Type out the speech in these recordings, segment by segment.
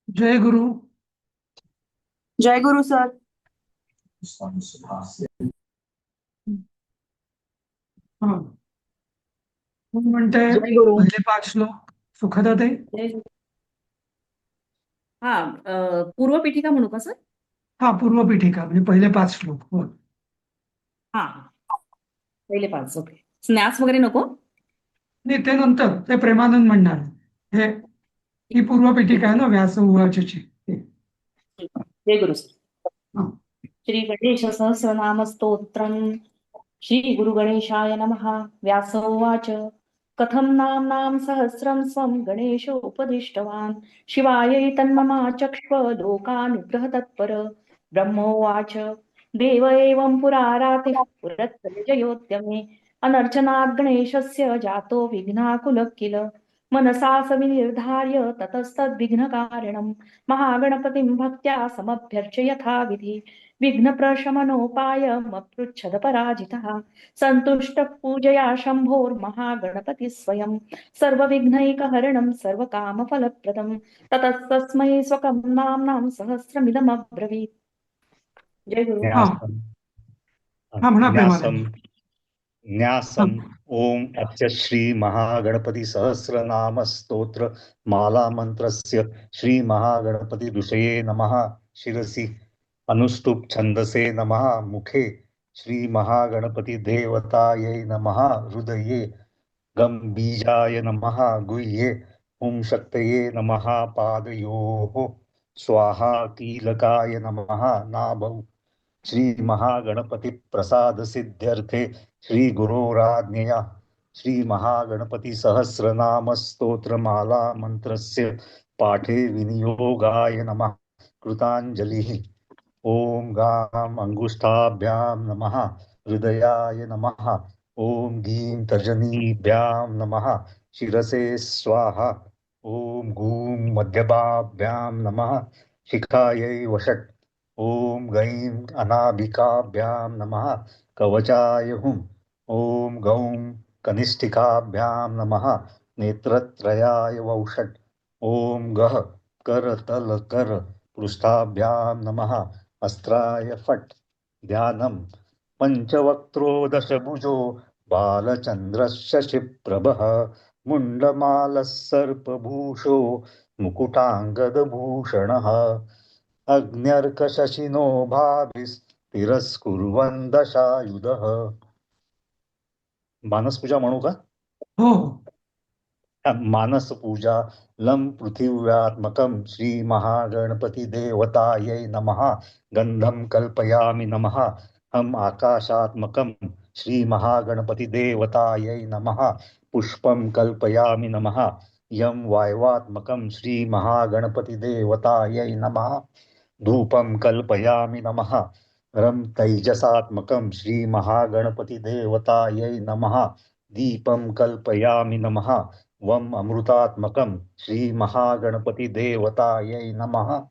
जय गुरु. जय गुरु sir. हा, कोण म्हणते? जय गुरु. पहिले 5 श्लोक सुखदाताई. हा, पूर्वपीठिका म्हणू का सर? हा, पूर्वपीठिका म्हणजे पहिले 5 श्लोक. हो. हा, पहिले 5. ओके. स्नॅक्स वगैरे नको. नाही, ते नंतर ते प्रेमानंद म्हणणार. हे ही पूर्वपीठिका आहे ना व्यास उवाचची. जय गुरु सर. हा. श्री गणेश सहस्रनाम स्तोत्रम. श्री गुरु गणेशाय नमः. व्यास उवाच. कथं नाम्नां सहस्रं स्वं गणेशोपदिष्टवान् शिवायै तन्ममाचक्ष्व लोकानुग्रह तत्पर. ब्रह्मोवाच. देव एवं पुरारातिः पुरत्रजयोद्यमे अनर्चनात् गणेशस्य जातो विघ्नाकुलः किल. मनसा स विनिर्धार्य ततस्तद्विघ्नकारणं महागणपतिं भक्त्या समभ्यर्च्य यथाविधि. विघ्नप्रशमनोपायमपृच्छद पराजितः सन्तुष्टः पूजया शम्भोर्महागणपतिः स्वयं सर्वविघ्नैकहरणं सर्वकामफलप्रदं ततस्तस्मै स्वकं नाम्नां सहस्रमिदमब्रवीत्. जय गुरु. हा, न्यासम हा म्हणा न्यासम प्रेमानंद. हा. न्यासम ओम अस्य श्री महागणपति सहस्रनाम स्तोत्र माला मंत्रस्य श्री महागणपति ऋषये नमः. शिरसि अनुष्टुप छंदसे नमः. मुखे श्री महागणपति देवतायै नमः. हृदये गम बीजाय नमः. गुह्ये हुं शक्तये नमः. पादयोः स्वाहा कीलकाय नमः. नाभौ श्री महागणपति प्रसाद सिद्ध्यर्थे श्री गुरोराज्ञया श्री महागणपति सहस्रनाम स्तोत्रमाला मंत्रस्य पाठे विनियोगाय नमः. कृतांजलिः. ओम गाम अंगुष्ठाभ्यां नमः. हृदयाय नमः. ओम गीं तर्जनीभ्यां नमः. शिरसे स्वाहा. ओम गूं मध्यभाभ्यां नमः. शिखायै वषट्. ओम गैं अनाभिकाभ्यां नमः. कवचाय हुं. ओम गौं कनिष्ठिकाभ्यां नमः. नेत्रत्रयाय वौषट्. ओम गः करतल कर पृष्ठाभ्यां नमः. अस्त्राय फट्. ध्यानं पंचवक्त्रो दशभुजो बालचन्द्रस्य शिप्रभः. मुण्डमालः सर्पभूषो मुकुटाङ्गदभूषणः. अग्न्यर्कशशिनो भाभिस्तिरस्कुर्वन् दशायुधः. मानसपूजा म्हणू का? हो. मानसपूजा. लं पृथिव्यात्मकं श्री महागणपति देवतायै नमः. गंधं कल्पयामि नमः. हम आकाशात्मकं श्री महागणपति देवतायै नमः. पुष्पं कल्पयामि नमः. यं वायवात्मकं श्री महागणपति देवतायै नमः. धूपं कल्पयामि नमः. रं तैजसात्मकं श्री महागणपति देवतायै नमः. दीपं कल्पयामि नमः. वम अमृतात्मकं श्री महागणपति देवतायै नमः.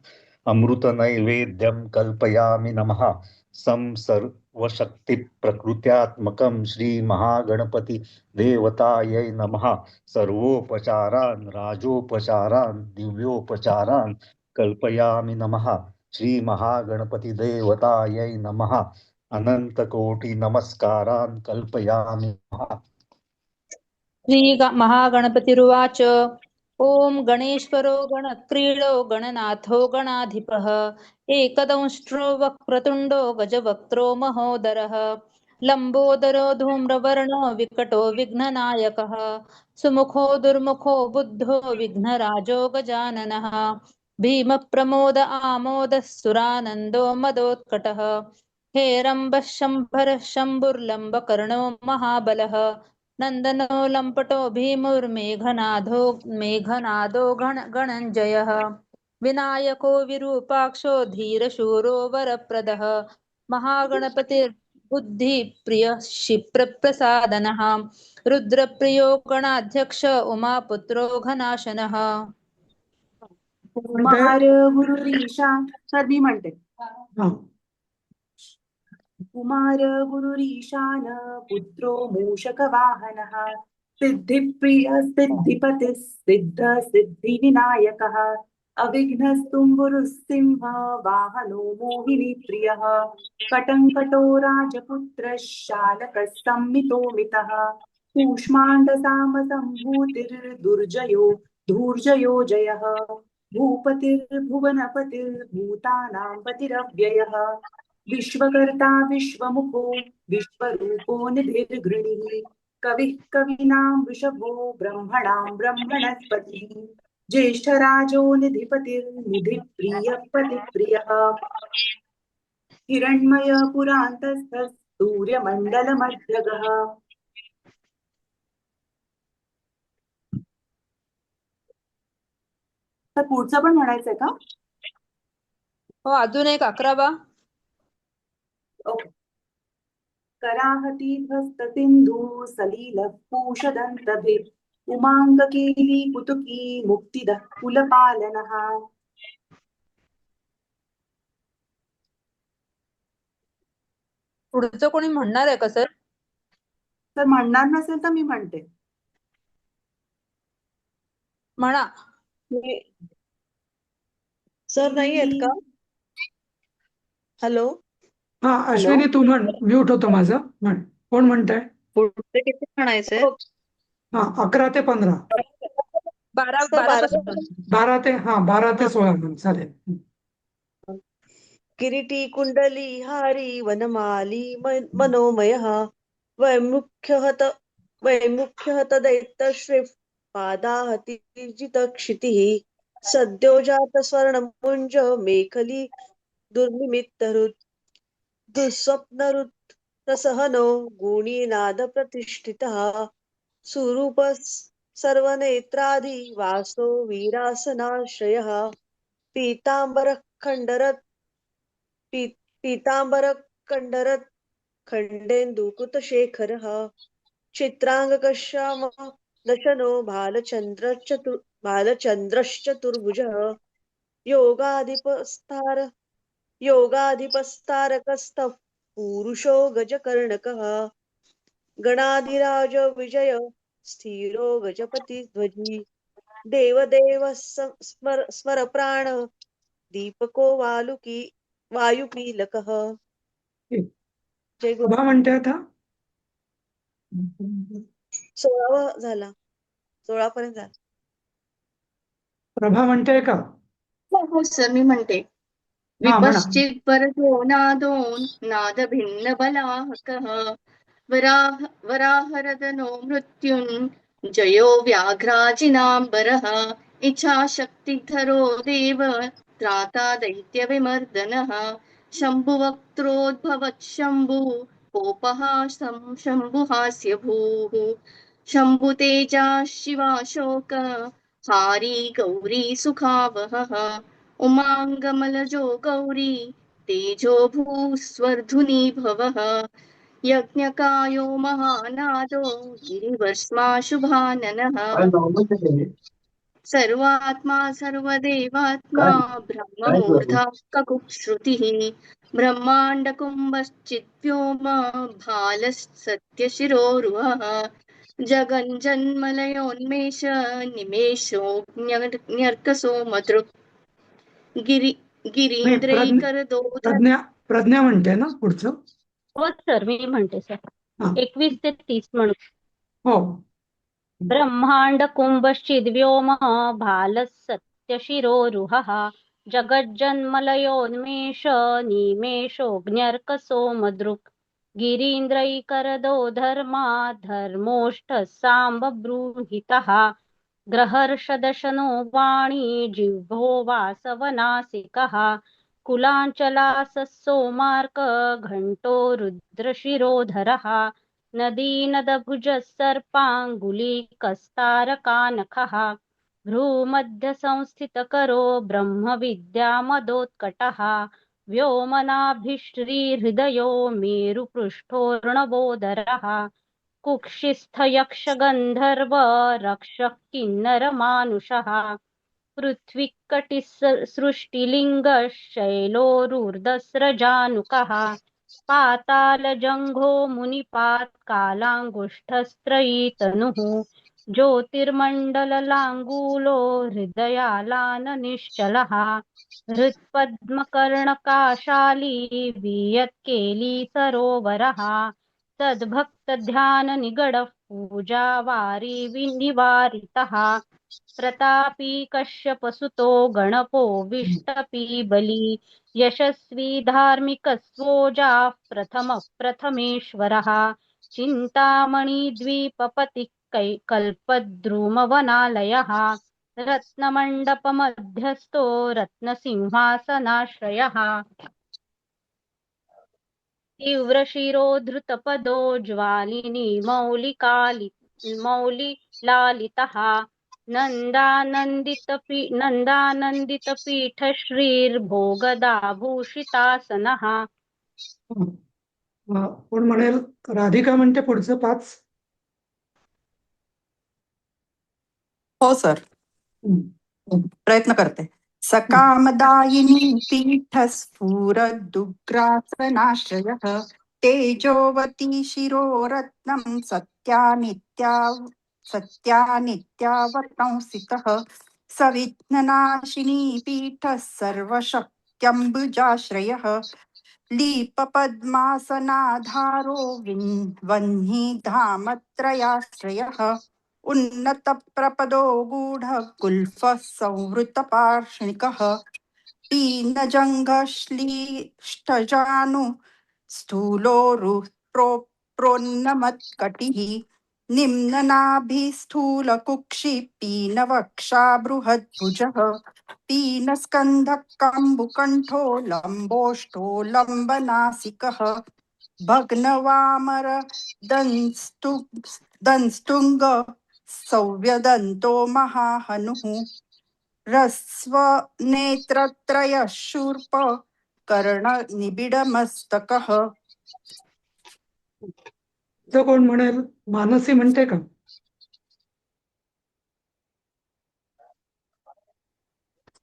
अमृत नैवेद्यं कल्पयामि नमः. सं सर्वशक्ति प्रकृत्यात्मकं श्री महागणपति देवतायै नमः. सर्वोपचारान् राजोपचारान् दिव्योपचारान् कल्पयामि नमः. श्री महागणपति देवतायै नमः. अनंत कोटि नमस्कारान् कल्पयामि नमः. महागणपतिरुवाच. ओम गणेश्वरो गणक्रीडो गणनाथो गणाधिपः एकदंष्ट्रो वक्रतुण्डो गजवक्त्रो महोदरः लंबोदरो धूम्रवर्णो विकटो विघ्ननायकः सुमुखो दुर्मुखो बुद्धो विघ्नराजो गजाननः भीमप्रमोद आमोदः सुरानन्दो मदोत्कटः हेरम्बः शम्भरः शम्भुर्लम्बकर्णो महाबलः नन्दनो लम्पटो मेघनादो गणञ्जयः विनायको विरूपाक्षो धीरशूरो वरप्रदः महागणपतिर्बुद्धिप्रियः क्षिप्रप्रसादनः रुद्रप्रियो गणाध्यक्ष उमापुत्रो घनाशनः. कुमार गुरुरीशा. सर मी म्हणते. हा. कुमार गुरुरीशान पुत्रो मूषकवाहनः सिद्धिप्रिय सिद्धिपतिः सिद्ध सिद्धिविनायकः अविघ्नस्तुम्बुरुसिंह वाहनो मोहिनी प्रियः कटङ्कटो राजपुत्रः शालकः सम्मितो मितः कूष्माण्डसामसम्भूतिर्दुर्जयो धूर्जयो जयः भूपतिर्भुवनपतिर्भूतानां पतिरव्ययः विश्वकर्ता विश्वमुखो विश्वरूपो निधिर्गृणिः कविः कवीनां वृषभो ब्रह्मणां ब्रह्मणस्पतिः ज्येष्ठराजो निधिपतिर्निधिप्रियः हिरण्मय पुरान्तस्थः सूर्यमण्डलमध्यगः तर पुढचं पण म्हणायचंय का? हो, अजून एक 11वा. ओके. कराहतीध्वस्त सिंधू सलील पूषदन्तभिः उमाङ्गकेली कुतुकी मुक्तिदः कुलपालनः. पुढचं कोणी म्हणणार आहे का सर? तर म्हणणार नसेल तर मी म्हणते. म्हणा. सर नाही आहेत का? हॅलो. हा अश्विनी तू म्हण, म्यूट होतं माझं. म्हण, कोण म्हणताय? पुढचे किती म्हणायचे? हा 11 ते 15. 12 सर, 12 ते 16 म्हण, चालेल. किरीटी कुंडली हारी वनमाली मनोमयः वैमुख्यहत दैत्यश्री पादाहतिजित क्षितिः सद्योजात स्वर्णमुञ्ज मेखली दुर्निमित्तरुत् दुःस्वप्नरुत् रसहनो गुणीनाद प्रतिष्ठितः सुरूप सर्वनेत्रादि वासो वीरासनाश्रयः पीताम्बरकण्डरत् खण्डेन्दुकुतशेखरः चित्राङ्गकश्याम दशनो बालचन्द्रश्चतुर्भुजः योगाधिपस्तारकस्थः पूरुषो गजकर्णकः गणाधिराज विजय स्थिरो गजपतिध्वजी देवदेव स्मर प्राण दीपको वायुकीलकः. जय गुरु. प्रभा म्हणते आता. 16वा झाला. 16 पर्यंत झाला. प्रभा म्हणते का? हो सर मी म्हणते. हा म्हणा. विपश्चित परतो नादोन नाद भिन्न बलाहकः वराहरदनो मृत्युन जयो व्याघ्राजिनांबरः इच्छाशक्तिधरो देव त्राता दैत्य विमर्दनः शम्भुवक्त्रोद्भवत् शम्भु कोपः शम्भुहास्य भूः शम्भुतेजा शिवाशोक हारी गौरी सुखावहः उमाङ्गमलजो गौरी तेजो भूस्वर्धुनी भवः यज्ञकायो महानादो गिरिवर्ष्मा शुभाननः सर्वात्मा सर्वदेवात्मा ब्रह्ममूर्धा ककुश्रुतिः ब्रह्माण्डकुम्भश्चिद्व्योम भालसत्यशिरोरुहः जगञ्जन्मलयोन्मेष निमेषोऽज्ञर्कसो मदृक् गिरीन्द्रैकरदोध. प्रज्ञा म्हणते ना पुढचं? हो सर मी म्हणते सर. हा. 21 ते 30 म्हणू. हो. ब्रह्मांड कुंभश्चिद्व्योम भालसत्यशिरोरुहः जगज्जन्मलयोन्मेष निमेषोऽग्न्यर्कसो मदृक् गिरीन्द्रैकरदो धर्मा धर्मोष्ठः साम्बभ्रूहितः ग्रहर्षदशनो वाणी जिह्वो वासवनासिकः कुलाञ्चलासः सोमार्क घण्टो रुद्रशिरोधरः नदीनदभुजः सर्पाङ्गुलीकस्तारकानखः भ्रूमध्यसंस्थितकरो ब्रह्मविद्यामदोत्कटः व्योमनाभिश्रीहृदयो मेरुपृष्ठोर्णवोदरः कुक्षिस्थयक्षगन्धर्व रक्षः किन्नरमानुषः पृथ्वीकटिः सृष्टिलिङ्गः शैलोरुर्धस्रजानुकः पातालजङ्घो मुनिपात् कालाङ्गुष्ठस्त्रयी तनुः ज्योतिर्मण्डललाङ्गूलो हृदयालाननिश्चलः हृत्पद्मकर्णकाशाली वियत्केली सरोवरः तद्भक्तध्याननिगडः पूजावारी विनिवारितः प्रतापी कश्यपसुतो गणपो विष्टपी बली यशस्वी धार्मिकस्वोजाः प्रथमः प्रथमेश्वरः चिन्तामणिद्वीपपतिः कल्पद्रुमवनालयः रत्नमण्डपमध्यस्थो रत्नसिंहासनाश्रयः तीव्रशिरोधृतपदो ज्वालिनी मौलिलालितः नन्दानन्दितपीठश्रीर्भोगदाभूषितासनः कोण म्हणेल राधिका म्हणते पुढचं 5. हो सर, प्रयत्न करते. सकामदायिनी पीठस्फुरदुग्रासनाश्रयः तेजोवती शिरोरत्नं सत्यानित्यावतंसितः सविघ्ननाशिनी पीठः सर्वशक्त्यम्बुजाश्रयः लीपपद्मासनाधारो वह्निधामत्रयाश्रयः उन्नतप्रपदो गूढगुल्फः संवृतपार्ष्णिकः पीनजङ्घश्लिष्टजानु प्रोन्नमत्कटिः निम्ननाभिस्थूलकुक्षि पीनवक्षा बृहद्भुजः पीनस्कन्धः कम्बुकण्ठो लम्बोष्ठो लम्बनासिकः भग्नवामर दंस्तुङ्ग सौव्यदन्तो महाहनुः ह्रस्वनेत्रत्रयः शूर्प कर्णनिबिडमस्तकः. तर कोण म्हणेल मानसी म्हणते का?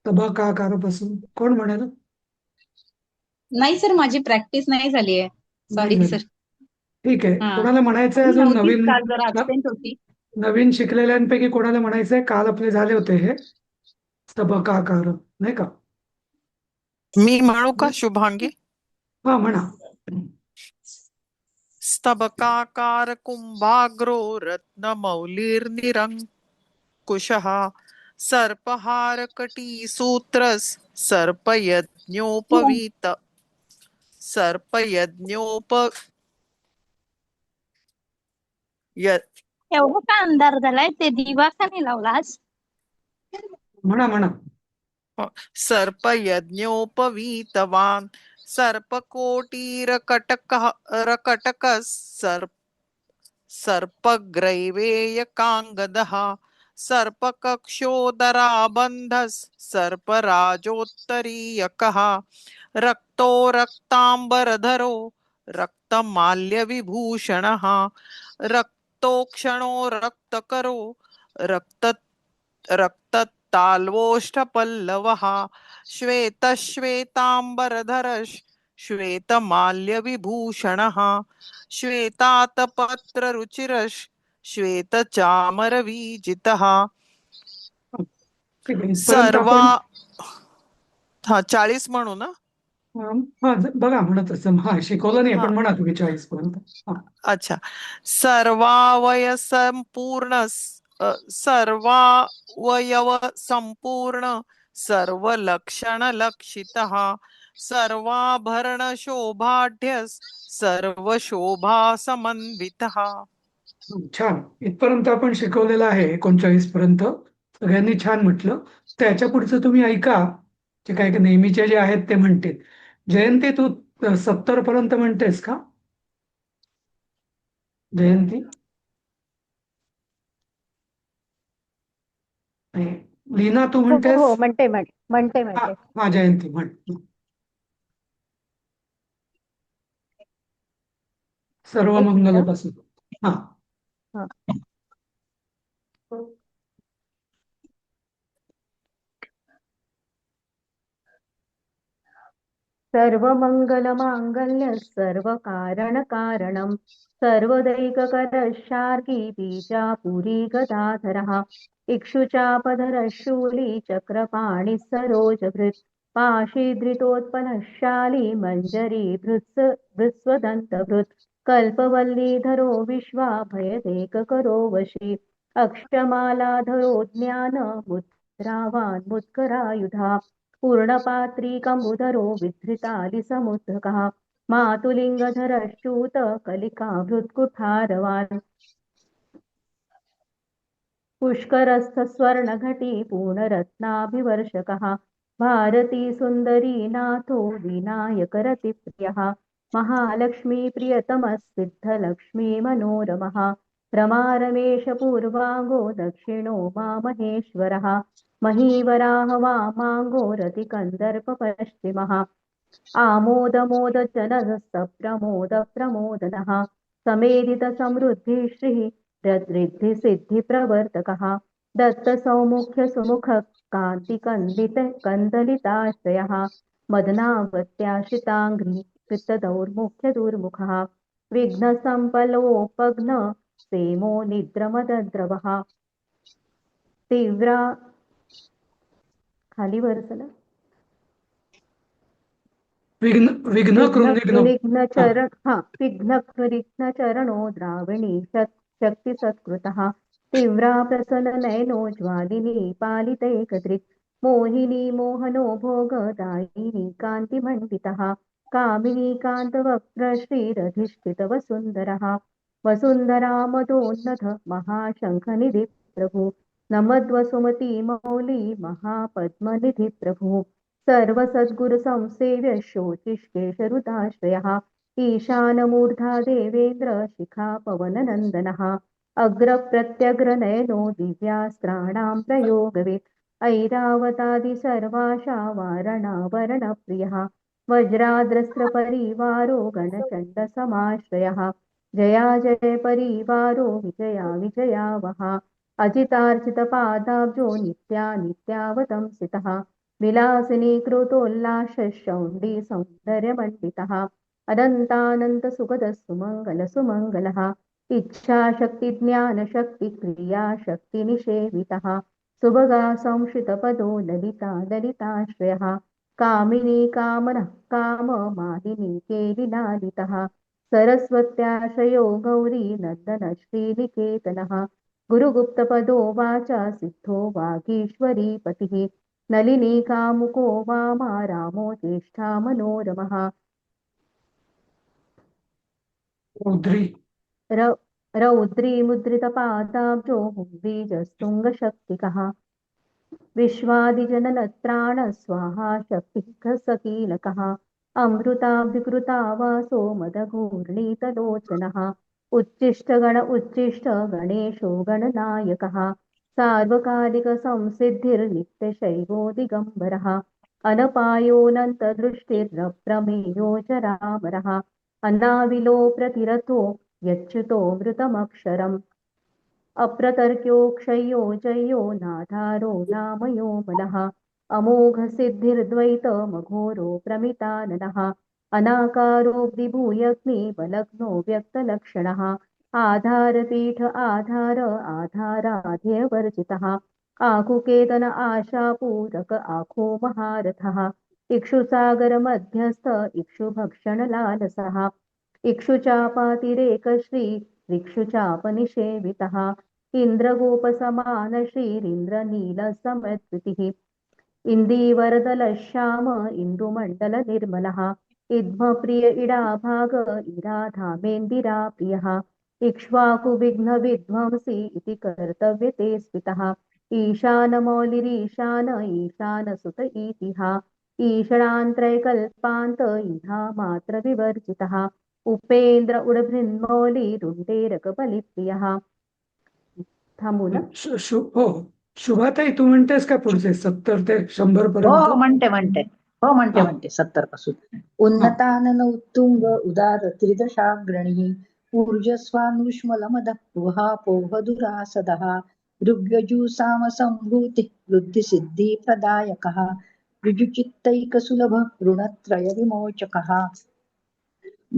तबकाकारापासून कोण म्हणेल? नाही सर, माझी प्रॅक्टिस नाही झाली आहे. सॉरी नाही सर. झाली. ठीक आहे. हा. कोणाला म्हणायचंय अजून नव्हतीच नवीन काल, जरा absent होती. नवीन शिकलेल्यांपैकी कोणाला म्हणायचंय? काल आपले झाले होते हे तबकाकार, नाही का? मी म्हणू का शुभांगी? हा म्हणा. स्तबकाकार कुंभाग्रो रत्नमौलिर्निरङ्कुशः सर्पहारकटी सूत्रस सर्पयज्ञोपवीत एवढा का अंधार झालाय? ते दिवा का नाही लावलास? म्हणा म्हणा. सर्पयज्ञोपवीतवान् सर्पकोटिरकटकः सर्पग्रैवेयकाङ्गदः सर्पकक्षोदराबन्धः सर्पराजोत्तरीयकः रक्तो रक्ताम्बरधरो रक्तमाल्यविभूषणः रक्तोक्षणो रक्तकरो रक्तताल्वोष्ठपल्लवः श्वेतश्वेताम्बरधरः श्वेतमाल्यविभूषणः श्वेतातपत्ररुचिरः श्वेतचामरवीजितः ठीक आहे. इथपर्यंत सर्वा आपण 40 म्हणू ना? बघा म्हणत असं शिकवलं नाही हा. पण म्हणा तुम्ही 40 पर्यंत. अच्छा. सर्वावयव संपूर्ण सर्वलक्षणलक्षितः सर्वाभरणशोभाढ्य सर्वशोभासमन्वितः. छान. इथपर्यंत आपण शिकवलेलं आहे 39 पर्यंत. सगळ्यांनी छान म्हटलं. त्याच्या पुढचं तुम्ही ऐका. जे काय नेहमीचे जे आहेत ते म्हणते. जयंती, तू 70 पर्यंत म्हणतेस का? जयंती? लीना तू म्हणतेस? हो, म्हणते. हा जयंती म्हण. सर्व मंगलपासून. हा. सर्वमङ्गलमाङ्गल्य सर्वकारणकारणं सर्वदैककरशार्की बीजापुरी गदाधरः इक्षुचापधरः शूली चक्रपाणिः सरोजभृत् पाशीधृतोत्पलशाली मञ्जरी भृत्स्वदन्तभृत् कल्पवल्लीधरो विश्वाभयदेककरो वशी अक्षमालाधरो ज्ञानमुद्रावान् मुद्गरायुधा पूर्णपात्रीकमुदरो विधृतालिसमुद्रकः मातुलिङ्गधरश्चूत कलिकाभृत्कुठारवान् पुष्करस्थस्वर्णघटी पूर्णरत्नाभिवर्षकः भारती सुन्दरी नाथो विनायकरतिप्रियः महालक्ष्मीप्रियतमः सिद्धलक्ष्मी मनोरमः रमारमेशपूर्वाङ्गो दक्षिणो मामहेश्वरः महीवराह वामाङ्गो रतिकन्दर्पपश्चिमः आमोदमोदजनसप्रमोदप्रमोदनः समेधितसमृद्धिश्रीः रिद्धिसिद्धिप्रवर्तकः दत्तसौमुख्यसुमुखः कान्तिकन्दलिताश्रयः मदनावत्याश्रिताङ्घ्रि कृतदौर्मुख्यदुर्मुखः विघ्नसम्पलोपघ्न सेमो निद्रमदद्रवः तीव्रा खाली वरसला विघ्नचरणो द्राविणी शक्तिसत्कृतः तीव्रा प्रसन्ननयनो ज्वालिनी पालितैकदृक् मोहिनी मोहनो भोगदायिनी कान्तिमण्डितः कामिनी कान्तवक्त्र श्रीरधिष्ठितवसुन्धरः वसुन्धरा मदोन्नत महाशङ्खनिधि प्रभु नमद्वसुमती मौली महापद्मनिधि प्रभु सर्वसद्गुरु संसेव्य शोचिष्केशरुदाश्रयः ईशानमूर्धा देवेन्द्र शिखा पवननन्दनः अग्रप्रत्यग्रनयनो दिव्यास्त्राणां प्रयोगवित् ऐरावतादि सर्वाशा वारणावरणप्रियः वज्राद्रस्त्रपरिवारो गणचण्डसमाश्रयः जया जय परिवारो विजया विजयावः अजितार्चितपादाब्जो नित्या नित्यावतंसितः विलासिनी कृतोल्लासशौण्डी सौन्दर्यमण्डितः अनन्तानन्तसुखदः इच्छाशक्तिज्ञानशक्तिक्रियाशक्तिनिषेवितः सुभगा संश्रितपदो ललिता ललिताश्रयः कामिनी कामनः काममालिनी केलिलालितः सरस्वत्याश्रयो गौरी नन्दन श्रीनिकेतनः गुरुगुप्तपदो वाचा सिद्धो वागीश्वरी पतिः नलिनी कामुको वामा रामो ज्येष्ठा मनोरमः रौद्री मुद्रितपादाब्जो हुंबीजस्तुङ्गशक्तिकः विश्वादिजननत्राण स्वाहा शक्तिः सकीलकः अमृताभिकृता वासो मदघूर्णीतलोचनः उच्चिष्ट गणेशो गणनायकः सार्वकालिक संसिद्धिर्नित्यशैवो दिगम्बरः अनपायोऽनन्तदृष्टिरप्रमेयो जरामरः अनाविलो प्रतिरथो यच्युतो मृतमक्षरम् अप्रतर्क्योक्षयो जयो नाधारो नामयो बलः अमोघसिद्धिर्द्वैतमघोरो प्रमिताननः अनाकारो विभूयग्नि बलग्नो व्यक्तलक्षणः आधारपीठ आधार आधाराध्यवर्जितः आकुकेतन आशापूरक आखो महारथः इक्षुसागर मध्यस्थ इक्षुभक्षणलालसः इक्षुचापातिरेकश्री ऋक्षुचापनिषेवितः इन्द्रगोपसमान श्रीरिन्द्रनीलसमद्वितिः इन्दीवरदलश्याम इन्दुमण्डलनिर्मलः इद्मप्रिय इडाभाग इराधामेन्दिरा प्रियः इक्ष्वाकुविघ्नविध्वंसी इति कर्तव्यते स्मितः ईशानमौलिरीशान ईशानसुत इतिः ईषणान्त्रैकल्पान्त इहा मात्र विवर्जितः उपेन्द्र उडभृन्मौली रुंडेरकबलिप्रियः थांबू ना हो शुभाताई तू म्हणतेस का पुढचे 70 ते 100 पर्यंत हो म्हणते 70 पासून उन्नतानन उत्तुंग उदार त्रिदशाग्रणी ऊर्जस्वानुष्मलमदः पोहदुरासदः ऋग्यजूसाम संभूति वृद्धिसिद्धिप्रदायकः ऋजुचित्तैकसुलभ ऋणत्रय विमोचकः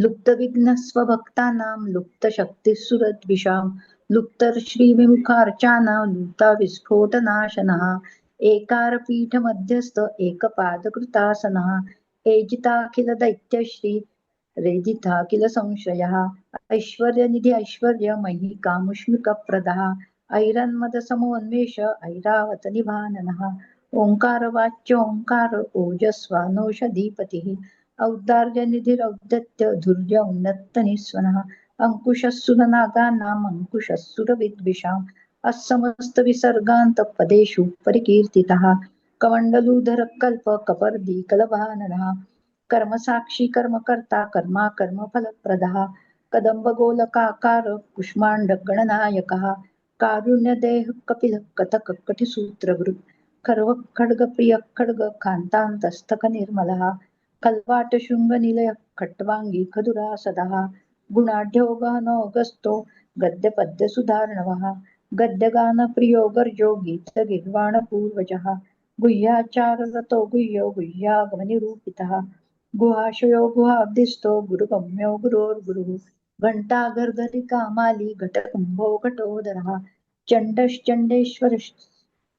लुप्तविघ्नस्वभक्तानां लुप्तशक्तिस्सुरद्विषां लुप्तश्रीविमुखार्चानां लुप्तविस्फोटनाशनः एकारपीठमध्यस्थ एकपादकृतासनः एजिताखिलदैत्यश्री रेजिताखिल संश्रयः ऐश्वर्यनिधि ऐश्वर्यमयी कामुष्मिकप्रदः ऐरन्मदसमोन्मेष ऐरावतनिभाननः ओङ्कारवाच्योङ्कार ओजस्वानौषधीपतिः औदार्यनिधिरौद्धत्य धुर्य उन्नतनिस्वनः अंकुशस्सुरनागानाम् अंकुशस्सुरविद्विषाम् अस्समस्तविसर्गान्तपदेषु परिकीर्तितः कमण्डलूधर कल्प कपर्दी कलभाननः कर्मसाक्षी कर्मकर्ता कर्माकर्मफलप्रदः कदम्बगोलकाकार कुष्माण्डगणनायकः कारुण्यदेह कपिल कथक कटिसूत्रवृत् खर्व खड्गप्रिय खड्ग कान्तान्तस्थक निर्मलः खल्वाट शृंगनिलय खट्वांगी खदुरासदः गुणाढ्यो गहनोऽगस्तो गद्यपद्य सुधार्णवः गद्यगान प्रियो गर्जो गीत गिर्वाण पूर्वजः गुह्याचाररतो गुह्यो गुह्यागमनिरूपितः गुहाशयो गुहाब्दिस्तो गुरुगम्यो गुरोर्गुरुः घंटाघर्घरि कामाली घटकुंभो घटोदरः चण्डश्चण्डेश्वर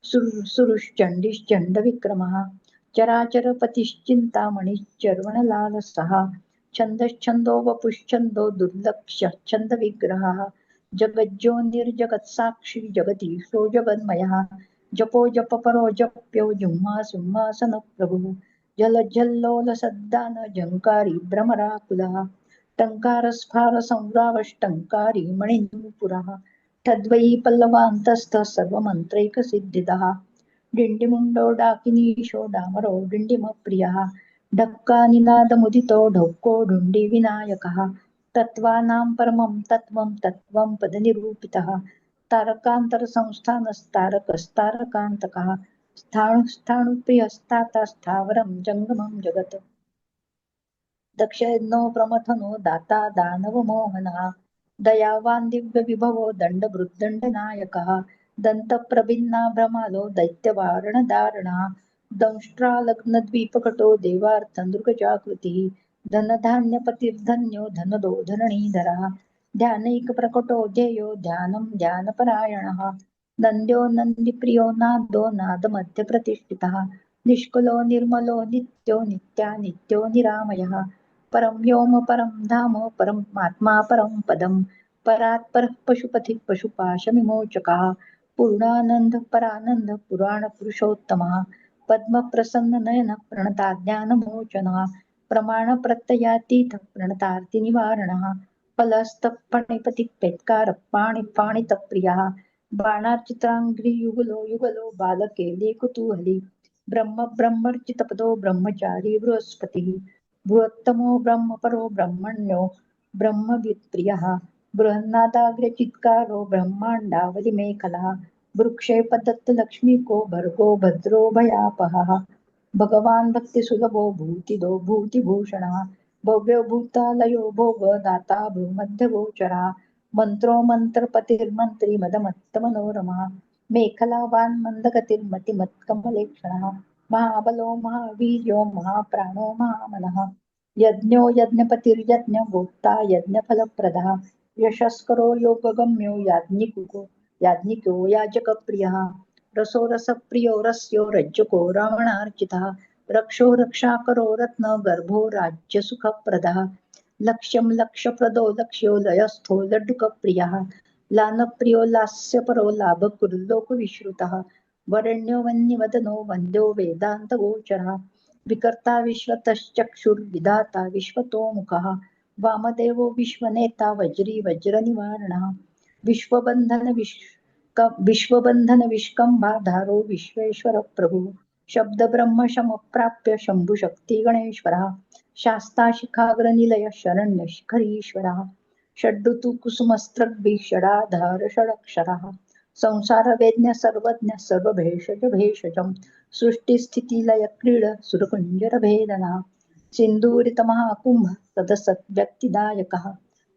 सुरुश्चण्डिश्चण्ड विक्रमः चराचरपतिश्चिन्तामणिश्चर्वणलालसः छन्दश्छन्दो वपुश्छन्दो दुर्लक्ष्य छन्द विग्रहः जगज्योनिर्जगत्साक्षी जगदीशो जगन्मयः जपो जपपरो जप्यो जुम्मासुम्मासन प्रभुः जलज्जल्लोल सद्दान झङ्कारी भ्रमराकुलः टङ्कार स्फार संरावष्टङ्कारी मणिनूपुरः तद्वै पल्लवान्तस्थ सर्वमन्त्रैकसिद्धिदः डिण्डिमुण्डो डाकिनीशो डामरो डिण्डिमप्रियः ढक्कानिनादमुदितो ढौको ढुण्डि विनायकः तत्त्वानां परमं तत्त्वं तत्त्वं पदनिरूपितः तारकान्तरसंस्थानस्तारकस्तारकान्तकः स्थाणुप्रियस्ताता स्थावरं जङ्गमं जगत् दक्षयज्ञो प्रमथनो दाता दानवमोहनः दयावान् दिव्यविभवो दण्डभृद्दण्डनायकः दन्तप्रभिन्नाभ्रमालो दैत्यवारणधारणः दंष्ट्रालग्नद्वीपकटो देवार्थनृगजाकृतिः धनधान्यपतिर्धन्यो धनदो धरणीधरः ध्यानैकप्रकटो ध्येयो ध्यानं ध्यानपरायणः नन्द्यो नन्दिप्रियो नादो नादमध्यप्रतिष्ठितः निष्कुलो निर्मलो नित्यो नित्यानित्यो निरामयः परं व्योम परं धाम परमात्मा परं पदं परात् परः पशुपतिः पशुपाशविमोचकः पूर्णानन्द परानन्द पुराण पुरुषोत्तमः पद्मप्रसन्ननयन प्रणताज्ञानमोचनः प्रमाणप्रत्ययातीत प्रणतार्तिनिवारणः फलस्तपणिपतिपेत्कार पाणिपाणितप्रियः बाणार्चिताङ्घ्रियुगलो युगलो बालकेली कुतूहली ब्रह्मर्चितपदो ब्रह्मचारी बृहस्पतिः बृहत्तमो ब्रह्मपरो ब्रह्मण्यो ब्रह्मवित्प्रियः बृहन्नादाग्र्यचित्कारो ब्रह्माण्डावलिमेखलः वृक्षेपदत्तलक्ष्मीको भर्गो भद्रो भयापहः भगवान् भक्तिसुलभो भूतिदो भूतिभूषणः भव्यो भूतालयो भोगदाता भूमध्यगोचरः मन्त्रो मन्त्रपतिर्मन्त्री मदमत्तमनोरमः मेखलावान् मन्दगतिर्मतिमत्कमलेक्षणः महाबलो महावीर्यो महाप्राणो महामनः यज्ञो यज्ञपतिर्यज्ञ गोप्ता यज्ञफलप्रदः यशस्करो योगगम्यो याज्ञिको याजकप्रियः रसो रसप्रियो रस्यो रज्जुको रावणार्चितः रक्षो रक्षाकरो रत्न गर्भो राज्यसुखप्रदः लक्ष्यं लक्ष्यप्रदो लक्ष्यो लयस्थो लड्डुकप्रियः लानप्रियो लास्यपरो लाभकुर्लोकविश्रुतः वरेण्यो वह्निवदनो वन्द्यो वेदान्तगोचरः विकर्ता विश्वतश्चक्षुर्विधाता विश्वतोमुखः वामदेवो विश्वनेता वज्री वज्रनिवारणः विश्वबन्धन विष्कम्भाधारो विश्वेश्वर प्रभुः शब्दब्रह्म समप्राप्य शम्भुशक्ति गणेश्वरः शास्ताशिखाग्रनिलय शरण्य शिखरीश्वरः षड्ऋतु कुसुमस्त्रग्भिः षडाधार षडक्षरः संसार वेद्य सर्वज्ञ सर्वभेषज भेषजं सृष्टिस्थितिलय क्रीड सुरकुञ्जर भेदनः सिन्धूरित महाकुम्भ सदसत् व्यक्तिदायकः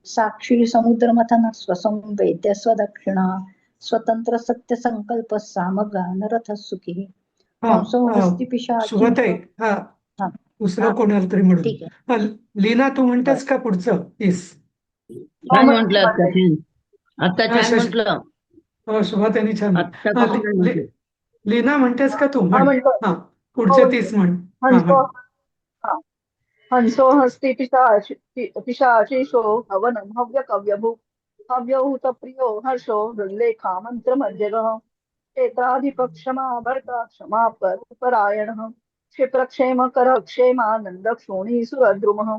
साक्षी समुद्रमथन स्वसंवेद्य स्वदक्षिणः स्वतंत्र सत्य संकल्प सामगान रथ सुखी हा हंसो हस्ती पिशाची शुभताई, हा हा दुसरं हा कोणाला तरी म्हणून. ठीक आहे. हा, लीना तू बर म्हणतेस का पुढचं 30? छान म्हटलं आता छान. आता हा, छान म्हटलं. शुभताईने छान आत्ता म्हटलं. खूप छान म्हटलं. लीना म्हणतेस का तू? हा म्हण. म्हणतो. हा, हो पुढचे म्हणतो. 30 म्हण. हा हा. हंसो हा. हंसो हस्ती पिशाचीशो हवनं हव्य कव्यभू हव्यहूत प्रियो हर्षो हृल्लेखा मंत्रमध्यगः क्षेत्राधिपक्षमा भर्ता क्षमा परायणः क्षिप्रक्षेम कर क्षेमानंद क्षोणी सुरद्रुमः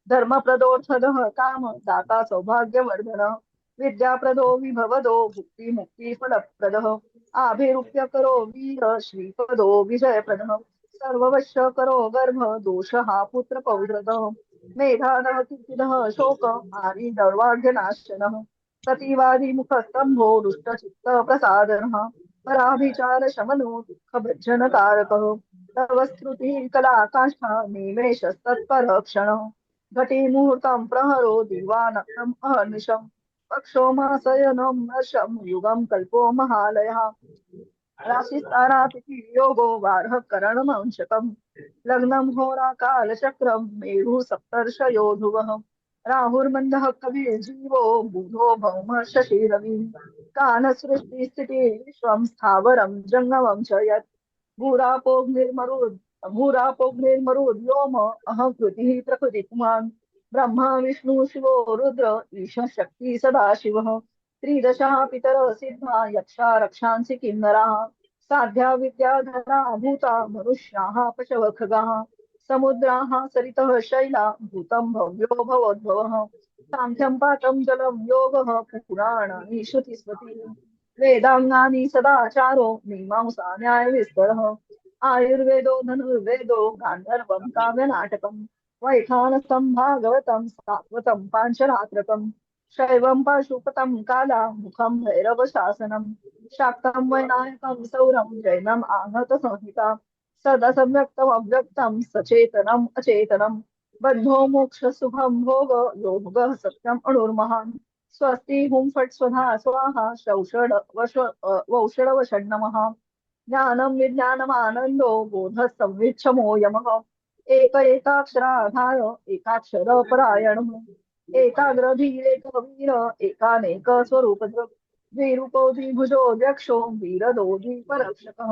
धर्मप्रदोर्थदः काम दाता सौभाग्यवर्धनः विद्याप्रदो विभवदो भुक्ति मुक्ति फलप्रदः आभिरुप्य करो वीर श्रीपदो विजयप्रदः सर्ववश्य करो गर्भ दोष हा पुत्र पौत्रतः मेधानः कीर्तिदः शोक आदि दौर्भाग्यनाशनः प्रतिवादी मुखस्तंभो दुष्टचित्त प्रसादनः पराभिचार शमनो दुःख भज्जन कारकः तव स्तुतिः कला काष्ठा निमेषस्तत्पर क्षणः घटी मुहूर्तं प्रहरो दिवानक्तम् अहर्निशम् पक्षो मासयनं नशं युगं कल्पो महालयः राशिस्तारातिथि योगो वार्ह करणमंशकम् लग्नं होरा कालचक्रं मेरु सप्तर्षयो ध्रुवः राहुर्मन्दः कविर्जीवो बुधो भौमः शशि रविः कालसृष्टि स्थिति विश्वं स्थावरं जङ्गमं च यत् भूरापोग्निर्मरुद्योम अहङ्कृतिः प्रकृतिपुमान् ब्रह्मा विष्णु शिवो रुद्र ईश शक्ति सदाशिवः त्रिदशः पितरः सिद्धा यक्षा रक्षांसि किन्नराः साध्या विद्याधरा भूता मनुष्याः पशवखगाः समुद्राः सरितः शैला भूतं भव्यो भवोद्भवः साङ्ख्यं पाठं जलं योगः पुराणानि श्रुतिस्मृतिः वेदाङ्गानि सदाचारो मीमांसा न्यायविस्तरः आयुर्वेदो धनुर्वेदो गान्धर्वं काव्यनाटकम् वैखानसं भागवतं सात्वतं पाञ्चरात्रकम् शैवं पाशुपतं काला मुखं भैरवशासनम् शाक्तं वैनायकं सौरं जैनम् आहत संहिता सदसव्यक्तम् अव्यक्तं सचेतनम् अचेतनम् बन्धो मोक्ष सुखं भोग योगः सत्यम् अणुर्महान् स्वस्ति हुं फट् स्वधा स्वाहा वौषडवषड् नमः ज्ञानं विज्ञानमानन्दो बोधः संविच्छमो यमः एकाक्षराधार एकाक्षरपरायणः एकाग्रधीरेकवीर एकानेक स्वरूपधृक् द्विरूपो द्विभुजो द्यक्षो वीरदो द्विपरक्षकः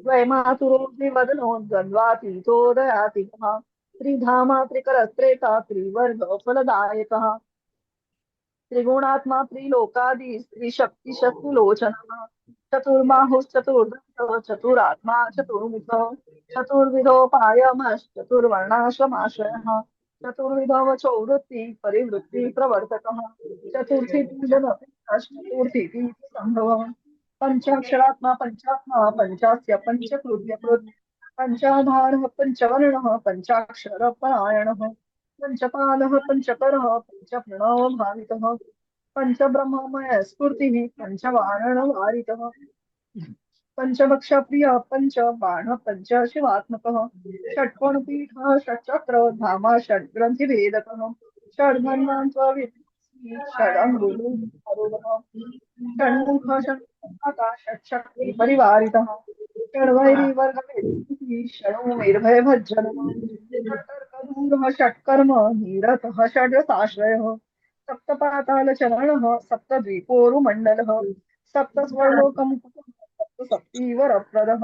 द्वैमातुरो द्विवदनो द्वन्द्वातीतो दयातिकः त्रिधामा त्रिकरस्त्रेता त्रिवर्ग फलदायकः त्रिगुणात्मा त्रिलोकादि त्रिशक्तिशत्रुलोचनः चतुर्बाहुश्चतुर्दन्तः चतुरात्मा चतुर्मुखः चतुर्विधोपायमश्चतुर्वर्णाश्रमाश्रयः चतुर्विधो वचो वृत्ति परिवृत्ति प्रवर्तकः चतुर्थी चतुर्थी संभवः पंचाक्षरात्मा पंचात्मा पंचास्य पंचकृत्यकृत् पंचाधारः पंचवर्णः पंचाक्षर परायणः पंचपादः पंचकरः पंचप्रणव भावितः पंचब्रह्ममय स्फूर्तिः पंचवारणवारितः पंचभक्षप्रिय पंचबाण पंच शिवात्मकः षट्कोणपीठः षट्चक्र धाम षड्ग्रन्थिभेदकः षड्धन्वान्त्वविद् षडङ्गुलिः षण्मुख षण्मुखाता षट्शक्ति परिवारितः षड्वैरिवर्गवेदिः षडोमेर्भयभज्जनः षट्तर्कदूरः षट्कर्म नीरतः षड्रसाश्रयः सप्तपातालचरणः सप्तद्वीपोरुमण्डलः सप्तस्वर्लोकमुकुटः सप्तशक्तिवरप्रदः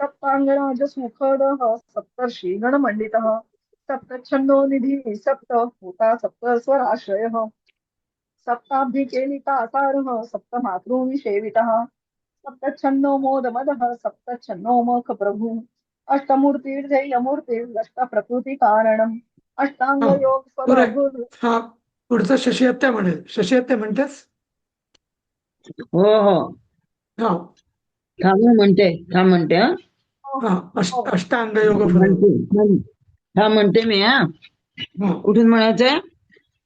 सप्ताङ्गराजसुखदः सप्तर्षिगणमण्डितः सप्तच्छन्दो निधिः सप्तभूता सप्तस्वराश्रयः सप्ताब्धिकेलिकासारः सप्तमातृविसेवितः सप्तच्छन्दो मोदमदः सप्तच्छन्दो मोक्षप्रभुः अष्टमूर्तिर्जयमूर्तिर्दष्टप्रकृतिकारणम् हा, अष्टांगयोग बरं. स्वभाव हा, पुढचं शशीहत्या म्हणेल. शशीहत्या म्हणतेस? हो हो हा थांब म्हणते हा हा, अष्टांग योग फल. म्हणते मी हा हा, कुठून म्हणायचंय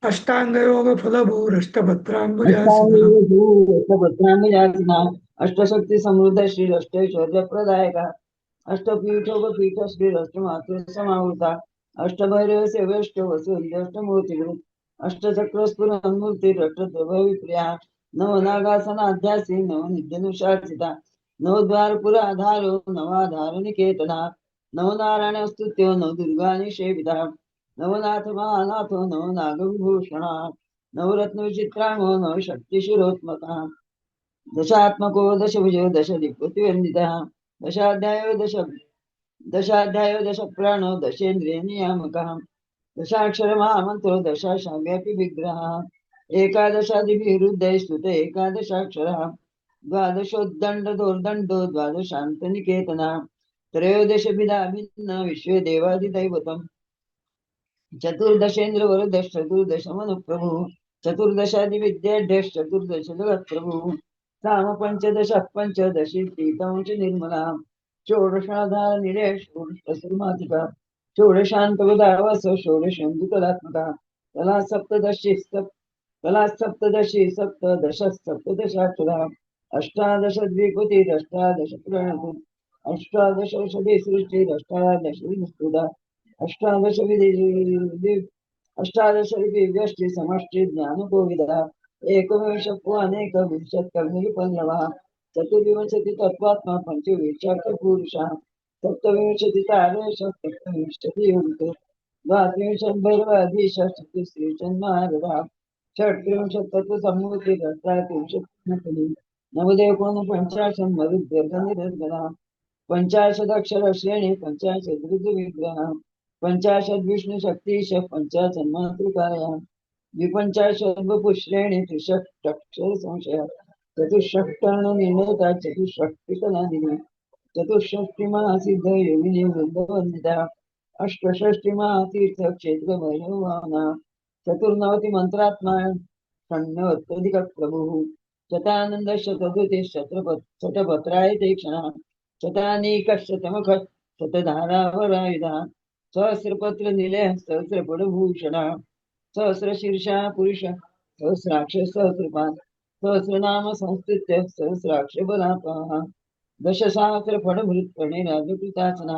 अष्टांग योग फलभूर अष्टभद्रांबुजासना अष्टशक्ती समृद्ध श्री अष्टैश्वर्यप्रदायका अष्टपीठोपीठ श्री अष्टमातृ समावृता अष्टभैरव सेवेष्ट वसुअष्टमूर्ती अष्टचक्रस्फुरन्मूर्ती अष्टद्रभविप्रिया नवनागासनाध्यासी नवनित्यनुशासिता नवद्वारपुराधारो नवाधारो निकेतना नवनारायण स्तुत्यो नवदुर्गा निषेविता नवनाथ महानाथो नवनागविभूषणा नवरत्न विचित्राणो नवशक्तिशिरोत्मका दशात्मको दशभुजो दशदिक्पतिवन्दितः दशाध्यायो दशप्राणो दशेन्द्रिय नियामकः दशाक्षर महामन्त्रो दशाशाव्यापी विग्रहः एकादशादिभिरुद्धैः स्तुत एकादशाक्षरः द्वादशोद्दण्ड दोर्दण्डो द्वादशान्तनिकेतना त्रयोदशभिधा भिन्न विश्वे देवादिदैवतम् चतुर्दशेन्द्रवरदश्चतुर्दशमनुप्रभुः चतुर्दशादिविद्याढ्यश्चतुर्दश जगत्प्रभुः साम पञ्चदशः पञ्चदशीतीतंश निर्मला षोडशाधार निलय षोडशमातिका षोडशान्तवदावस षोडशन्दुकलात्मका कला सप्तदशी सप्तदश सप्तदशाक्षरा अष्टादश द्विपतिरष्टादश प्रणतु अष्टादश औषधि सृष्टिरष्टादश विस्तृता अष्टादश अष्टादश व्यष्टि समष्टि ज्ञानकोविदः एकविंशत्वनेकविंशत्कर्मिपल्लवः चतुर्विंशति तत्त्वात्मा पञ्चविंशतिपुरुषः सप्तविंशति तारेश सप्तविंशति योगितो द्वात्रिंशत् भैरवाधीश चतुस्त्रिंशन्मारदः षट्त्रिंशत् तत्त्वसम्मूर्तिरष्टात्रिंशत् नवदेवकोनपञ्चाशन् मरुद्गर्भनिरर्गणः पञ्चाशदक्षरश्रेणी पञ्चाशत् ऋतुविग्रहः पञ्चाशद् विष्णुशक्तिश पञ्चाशन्मातृकायः द्विपञ्चाशत् वपुश्रेणी त्रिषष्टक्षर संशय चतुष्षष्टर्णनिर्णयता चतुष्षष्टिकलादिनी चतुष्षष्टिमहासिद्ध योगिनी वृन्दवन्दिता अष्टषष्टिमहातीर्थक्षेत्रभैरवाना चतुर्नवतिमन्त्रात्मा षण्णवत्यधिकप्रभुः शतानन्दशतधृतिः शतपत्राय शतानीकशतमुख शतधारावरायुधः सहस्रपत्रनिलयः सहस्रपटभूषणः सहस्रशीर्षा पुरुष सहस्राक्ष सहस्रपाद सहस्रनाम संस्कृत्य सहस्राक्षबलापः दशसहस्रफलभृत्प्रणिराजकृतासना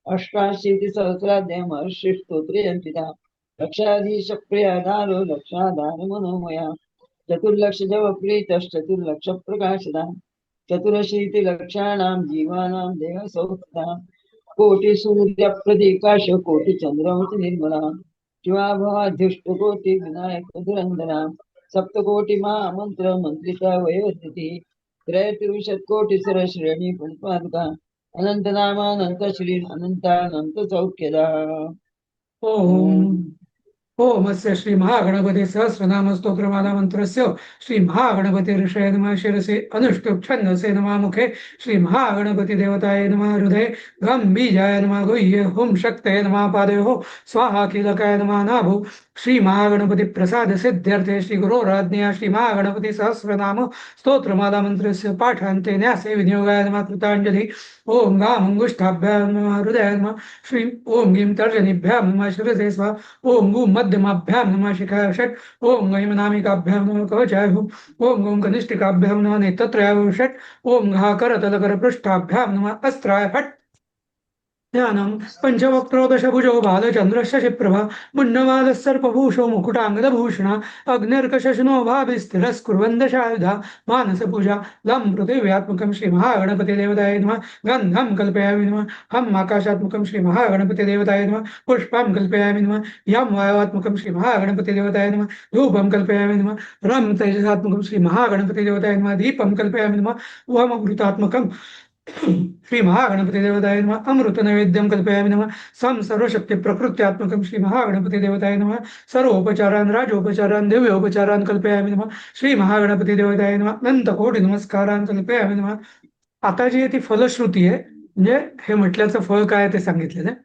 अष्टाशीतिसहस्राध्याय महर्षिस्तोत्रेऽन्विता लक्षाधीशप्रियाधारो लक्षाधारमनोमया चतुर्लक्षजवप्रीतश्चतुर्लक्षप्रकाशदा चतुरशीतिलक्षाणां जीवानां देहसौख्यदा कोटिसूर्यप्रदीकाश कोटिचन्द्रमति निर्मला शिवाभवाध्युष्टकोटि विनायकधुरन्धरा सप्तकोटिमहामन्त्र मन्त्रिता वयोस्थितिः त्रयत्रिंशत्कोटिसरश्रेणी फलपादुका अनन्तनामानन्तश्री अनन्तानन्तसौख्यदा ओम ओमस्य श्री महागणपति सहस्रनाम स्तोत्रमाला मंत्रस्य श्री महागणपति ऋषये नमः शिरसि अनुष्टुप् छन्दसे नमः मुखे श्री महागणपति देवताय नमः हृदये गं बीजाय नमः गुह्ये हुं शक्तये नमः पादयोः स्वाहा कीलकाय नमः नाभो श्री महागणपति प्रसाद सिद्ध्यर्थे श्री गुरोराज्ञया श्री महागणपति सहस्रनाम स्तोत्रमाला मंत्रस्य पाठान्ते न्यासे विनियोगाय नमः कृताञ्जलि ओम गां अंगुष्ठाभ्यां नमः हृदयाय नमः श्री ओम गीं तर्जनीभ्यां नमः शिरसे स्वाहा ओम गूं मध्यमाभ्यां नमः शिखाय षट् ओम गैमनामिकाभ्यां नमः कवचाय हुम् ओम गूं कनिष्ठिकाभ्यां नमः नेत्रत्रयाय षट् ओम घा करतलकरपृष्ठाभ्यां नमः अस्त्राय फट् ज्ञानं पञ्चवक्त्रोदशभुजो बालचन्द्रस्य शिप्रभा मुण्डमालः सर्पभूषो मुकुटाङ्गदभूषण अग्निर्कशशनो भाभिस्थिरस्कुर्वन् दशायुधा मानसपूजा लं पृथिव्यात्मकं श्रीमहागणपतिदेवताय नमः गन्धं कल्पयामि नमः हम् आकाशात्मकं श्रीमहागणपतिदेवताय नमः पुष्पं कल्पयामि नमः यं वायुवात्मकं श्रीमहागणपतिदेवताय नमः धूपं कल्पयामि नमः रं तेजसात्मकं श्रीमहागणपतिदेवताय नमः दीपं कल्पयामि नमः वमृतात्मकं श्री महागणपति देवताय नमः अमृत नैवेद्यं कल्पयामि नमः सं सर्वशक्ति प्रकृत्यात्मकं श्री महागणपति देवताय नमः सर्वोपचारान् राजोपचारान् दिव्योपचारान् कल्पयामि नमः श्री महागणपति देवताय नमः अनंतकोटी नमस्कारान् कल्पयामि नमः आता जी आहे ती फलश्रुती आहे म्हणजे हे म्हटल्याचं फळ काय ते सांगितलेलं आहे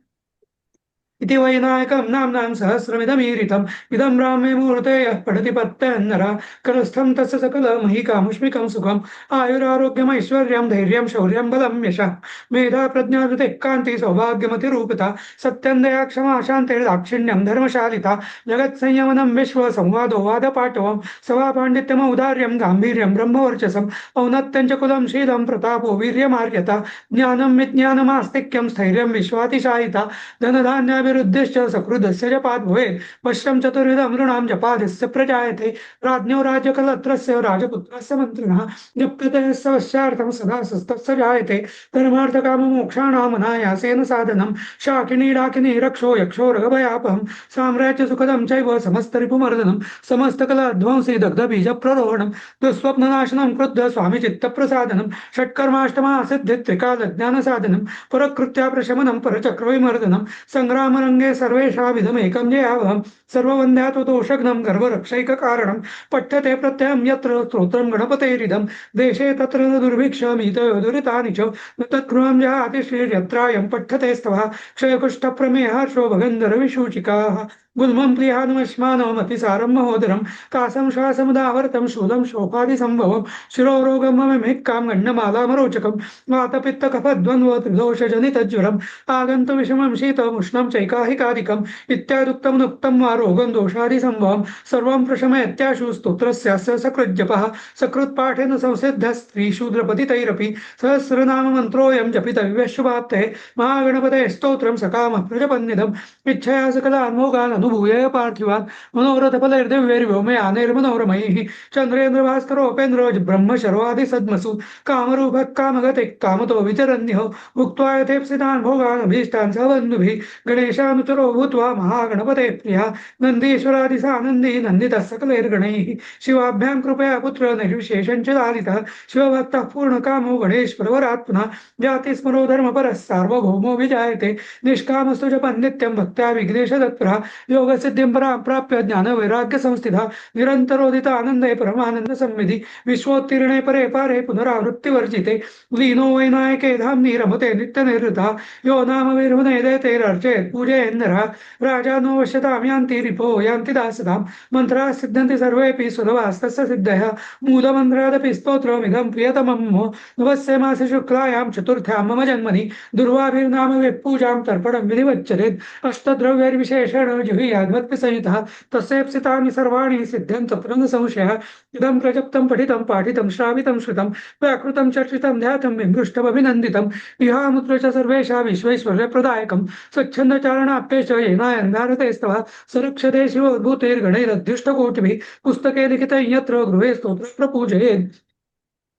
इति वैनायकं नाम्नां सहस्रमिदमीरितम् इदं रामे मुहूर्ते यः पठति पत्यन्नरा करस्थं तस्य सकलमहिकामुष्मिकं सुखम् आयुरारोग्यमैश्वर्यं धैर्यं शौर्यं बलं यशः मेधा प्रज्ञा धृतिः कान्तिः सौभाग्यमतिरूपिता सत्यं दया क्षमा शान्तिर्दाक्षिण्यं धर्मशालिता जगत्संयमनं विश्वसंवादो वादपाटवं सभापाण्डित्यमौदार्यं गाम्भीर्यं ब्रह्मवर्चसम् औन्नत्यं च कुलं शीलं प्रतापो वीर्यमार्यता ज्ञानं विज्ञानमास्तिक्यं स्थैर्यं विश्वातिशायिता धनधान्याभिवृद्धिः विरुद्धश्च सकृदस्य जपात् भवेत् पश्यं चतुर्विधं नृणां जपादस्य प्रजायते राज्ञो राज्यकलत्रस्य राजपुत्रस्य मन्त्रिणः जप्यते स्वस्यार्थं सदा सस्तस्य जायते धर्मार्थकाममोक्षाणाम् अनायासेन साधनं शाकिनी डाकिनी रक्षो यक्षो रगभयापहं साम्राज्य सुखदं चैव समस्तरिपुमर्दनं समस्तकलाध्वंसी दग्धबीजप्ररोहणं दुःस्वप्ननाशनं क्रुद्ध स्वामी चित्तप्रसादनं षट्कर्माष्टमा सिद्धि त्रिकालज्ञानसाधनं परकृत्या प्रशमनं परचक्रविमर्दनं संग्रामरङ्गे सर्वेषामिदमेकं जयावहं सर्ववन्द्यातो दोषघ्नं गर्भरक्षैककारणं पठ्यते प्रत्ययं यत्र स्तोत्रं गणपतेरिदं देशे तत्र न दुर्भिक्षमीतयो दुरितानि च न तत्गृहं जहाति श्रीर्यत्रायं पठ्यते स्तवः क्षयकुष्ठप्रमेहर्षो भगन्धरविसूचिकाः गुल्मं प्रियानुमश्मानमतिसारं महोदरं कासं श्वासमुदावर्तं शूलं शोभादिसम्भवं शिरोरोगं ममिक्कां गण्डमालामरोचकं वातपित्तकफद्वन्द्व त्रिदोषजनितज्वरम् आगन्तु विषमं शीतमुष्णं चैकाहिकादिकम् इत्यादुक्तमुक्तं वा रोगं दोषादिसम्भवं सर्वं प्रशमयत्याशु स्तोत्रस्यास्य सकृज्जपः सकृत्पाठेन संसिद्धः स्त्रीशूद्रपतितैरपि सहस्रनाम मन्त्रोऽयं जपितव्यशुभाप्ते महागणपते स्तोत्रं सकामः प्रजपन्निधम् इच्छया सकलान्मोगान् अनुभूय पार्थिवान् मनोरथफलैर्दिव्यैर्व्योमयानैर्मनोरमैः चन्द्रेन्द्रभास्करोपेन्द्रो ब्रह्मशर्वादि सद्मसु कामरूपः कामगतिः कामतो विचरन्यः भुक्त्वा यथेप्सितान् भोगान् अभीष्टान् सबन्धुभिः गणेशानुचरो भूत्वा महागणपते प्रियः नन्दीश्वरादिसानन्दी नन्दितः सकलैर्गणैः शिवाभ्यां कृपया पुत्र निर्विशेषं च लालितः शिवभक्तः पूर्णकामो गणेश्वरवरात्मनः जातिस्मरो धर्मपरः सार्वभौमो विजायते निष्कामस्तु जपन् नित्यं भक्त्या विघ्नेशदत्तः योगसिद्धिं परां प्राप्य ज्ञानवैराग्यसंस्थितः निरन्तरोदिता आनन्दे परमानन्द संविधि विश्वोत्तीर्णे परे पारे पुनरावृत्तिवर्जिते लीनो वैनायके धाम्नि रमते नित्यनिर्वृतः यो नाम विर्हुनेदेतेरर्चेत् पूजयेन्नरः राजानो वश्यतां यान्ति रिपो यान्ति दासतां मन्त्राः सिद्धन्ति सर्वेऽपि सुलभास्तस्य सिद्धयः मूलमन्त्रादपि स्तोत्रमिदं प्रियतमं मम नवस्य मासे शुक्लायां चतुर्थ्यां मम जन्मनि दुर्वाभिर्नाम पूजां तर्पणं विधिवच्चरेत् अष्टद्रव्यैर्विशेषेण जुहुयाद्भक्तिसंयुतः तस्यैप्सितानि सर्वाणि सिद्ध्यं तत्र न संशयः इदं प्रजप्तं पठितं पाठितं श्रावितं श्रुतं व्याकृतं चर्चितं ध्यातं विमृष्टमभिनन्दितं इहामुत्र च सर्वेषां विश्वैश्वर्यप्रदायकं स्वच्छन्दचारणाप्येष येनायन्दारते स्तवः सुरक्षते शिवोद्भूतैर्गणैरध्युष्टकोटिभिः पुस्तके लिखितं यत्र गृहे स्तोत्रप्रपूजयेत्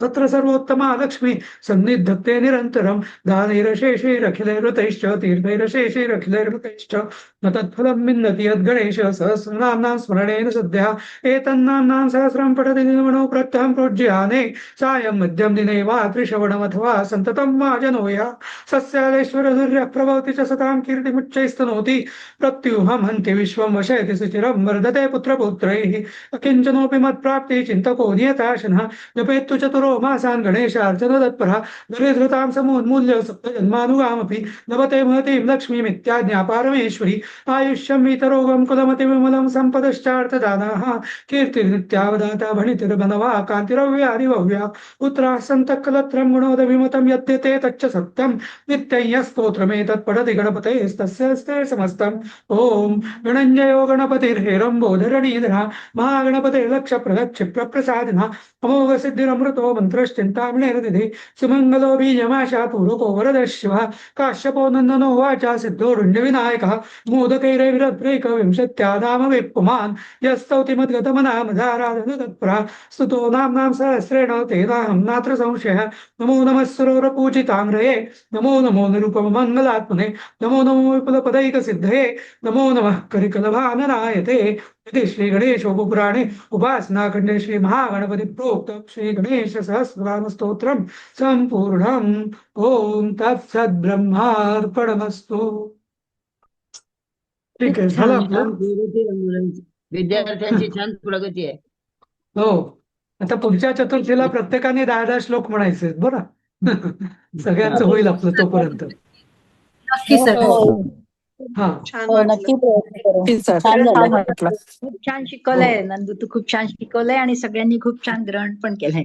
तत्र सर्वोत्तमा लक्ष्मी सन्निधत्ते निरन्तरं दानैरशेषैरखिलैर्वृतैश्च तीर्थैरशेषैरखिलैर्वृतैश्च न तत्फलं विन्दति यद्गणेश सहस्रनाम्नां स्मरणेन सद्यः एतन्नाम्नां सहस्रं पठति दिनमणो प्रत्यहं प्रोज्याने सायं मध्यं दिने वा त्रिश्रवणमथवा सन्ततं वा जनो यः सस्यालेश्वरधुर्यः प्रभवति च सतां कीर्तिमुच्चैस्तनोति प्रत्यूहं हन्ति विश्वं वशयति सुचिरं वर्धते पुत्रपुत्रैः अकिञ्चनोऽपि मत्प्राप्ति चिन्तको नियताशनः जपेत्तु चतुरो मासान् गणेशार्चनो तत्परः दरिद्रतां समोन्मूल्य सप्तजन्मानुगामपि लभते महतीं लक्ष्मीमित्याज्ञा पारमेश्वरी आयुष्यं वीतरोगं कुलमतिविमलं सम्पदश्चार्थदानाः कीर्तिर्नित्यावदाता भणितिर्बनवा कान्तिरव्यादिभव्या पुत्राः सन्तः कलत्रं गुणोदभिमतं यद्यते तच्च सत्यं नित्यं स्तोत्रमेतत् पठति गणपतेस्तस्य समस्तम् ॐ गणञ्जयो गणपतिर्हेरम्बोधरणीधरः महागणपते लक्षप्रदक्षिप्रप्रसादिनः अमोघसिद्धिरमृतो मन्त्रश्चिन्तामणिर्निधिः सुमङ्गलो बीजमाशा पूर्वको वरदः शिवः काश्यपो नन्दनो वाचा सिद्धोरुण्यविनायकः मोदकैरविरद्रैकविंशत्या नाम विपुमान् यस्तौति मद्गतमनामधाराधनु तत्परः स्तुतो नाम्नां सहस्रेण तेनाहं नात्र संशयः नमो नमः सुरपूजिताम्रये नमो नमो निरुपममङ्गलात्मने नमो नमो विपुलपदैकसिद्धये नमो नमः करिकलभाननायते इति श्रीगणेशोपपुराणे उपासनाखण्डे श्रीमहागणपति प्रोक्तं श्रीगणेश सहस्रनामस्तोत्रं सम्पूर्णम् ॐ तत्सत् ब्रह्मार्पणमस्तु. ठीक आहे, झालं आपलं. छान प्रगती आहे मुलांची. विद्यार्थ्यांची छान प्रगती आहे. हो, आता पुढच्या चतुर्थीला प्रत्येकाने 10-10 श्लोक म्हणायचे बरं. सगळ्यांचं होईल आपलं तोपर्यंत. नक्की सर. हा, छान हो, वाटलं. नक्की प्रयत्न करू. नक्की सर. छान छान झालं. वाटलं. खूप छान शिकवलंय नंदू, तू खूप छान शिकवलंय आणि सगळ्यांनी खूप छान ग्रहण पण केलंय.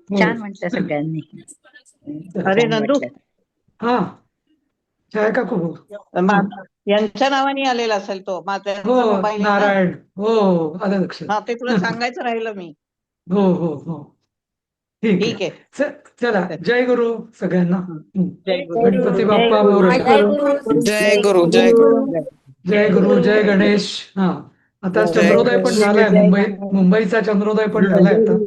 छान म्हटलं सगळ्यांनी. अरे छान नंदू, वाटलं. हा, छाया काकू. यांच्या नावाने आलेला असेल तो माझा हो, मोबाईल नारायण. हो, आलं लक्षात. हा, ते तुला सांगायचं राहिलं मी. हो हो हो, ठीक ठीक आहे. आहे. चला, जय गुरु सगळ्यांना. जय गुरु. गणपती बाप्पा मोरया. जय गुरु जय गुरु. जय गुरु, जय गणेश. हा, आता जय चंद्रोदय पण झालाय. मुंबईचा चंद्रोदय पण झालाय आता.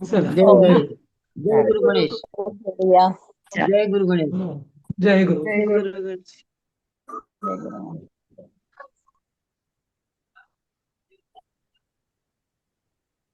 चला. जय गणेश. जय गुरु गणेश. बोलूया. जय गुरु गणेश. जय गुरु. जय गुरु. जय गुरु.